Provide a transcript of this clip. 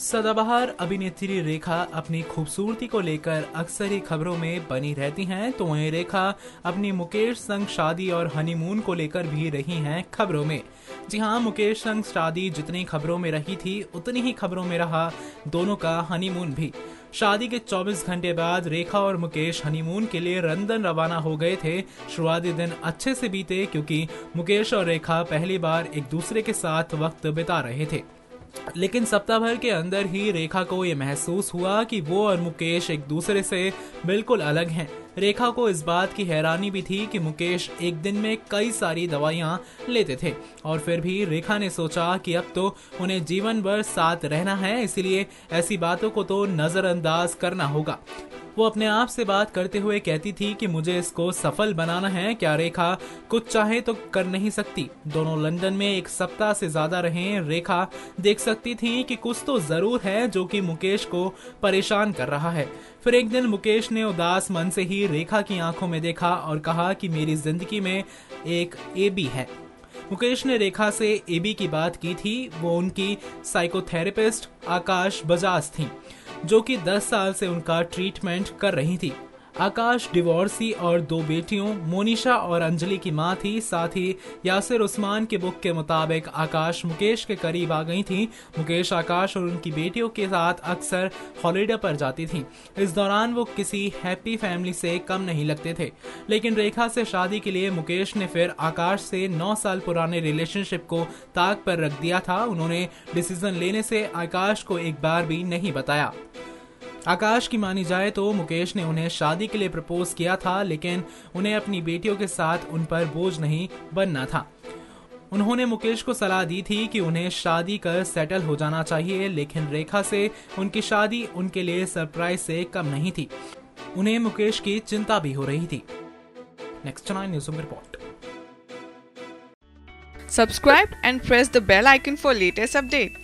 सदाबहार अभिनेत्री रेखा अपनी खूबसूरती को लेकर अक्सर ही खबरों में बनी रहती हैं, तो वहीं रेखा अपनी मुकेश संग शादी और हनीमून को लेकर भी रही हैं खबरों में। जी हां, मुकेश संग शादी जितनी खबरों में रही थी उतनी ही खबरों में रहा दोनों का हनीमून भी। शादी के 24 घंटे बाद रेखा और मुकेश हनीमून के लिए लंदन रवाना हो गए थे। शुरुआती दिन अच्छे से बीते क्योंकि मुकेश और रेखा पहली बार एक दूसरे के साथ वक्त बिता रहे थे। लेकिन सप्ताह भर के अंदर ही रेखा को ये महसूस हुआ कि वो और मुकेश एक दूसरे से बिल्कुल अलग हैं। रेखा को इस बात की हैरानी भी थी कि मुकेश एक दिन में कई सारी दवाइयां लेते थे और फिर भी रेखा ने सोचा कि अब तो उन्हें जीवन भर साथ रहना है, इसलिए ऐसी बातों को तो नजरअंदाज करना होगा। वो अपने आप से बात करते हुए कहती थी कि मुझे इसको सफल बनाना है, क्या रेखा कुछ चाहे तो कर नहीं सकती। दोनों लंदन में एक सप्ताह से ज्यादा रहे। रेखा देख सकती थी कि कुछ तो जरूर है जो कि मुकेश को परेशान कर रहा है। फिर एक दिन मुकेश ने उदास मन से ही रेखा की आंखों में देखा और कहा कि मेरी जिंदगी में एक एबी है। मुकेश ने रेखा से एबी की बात की थी। वो उनकी साइकोथेरेपिस्ट आकाश बजाज थी, जो कि 10 साल से उनका ट्रीटमेंट कर रही थी। आकाश डिवोर्सी और 2 बेटियों मोनिशा और अंजलि की मां थी। साथ ही यासिर उस्मान के बुक के मुताबिक आकाश मुकेश के करीब आ गई थी। मुकेश आकाश और उनकी बेटियों के साथ अक्सर हॉलिडे पर जाती थी। इस दौरान वो किसी हैप्पी फैमिली से कम नहीं लगते थे। लेकिन रेखा से शादी के लिए मुकेश ने फिर आकाश से 9 साल पुराने रिलेशनशिप को ताक पर रख दिया था। उन्होंने डिसीजन लेने से आकाश को एक बार भी नहीं बताया। आकाश की मानी जाए तो मुकेश ने उन्हें शादी के लिए प्रपोज किया था, लेकिन उन्हें अपनी बेटियों के साथ उन पर बोझ नहीं बनना था। उन्होंने मुकेश को सलाह दी थी कि उन्हें शादी कर सेटल हो जाना चाहिए, लेकिन रेखा से उनकी शादी उनके लिए सरप्राइज से कम नहीं थी। उन्हें मुकेश की चिंता भी हो रही थी। Next 9 news report. Subscribe and press the bell icon for latest updates.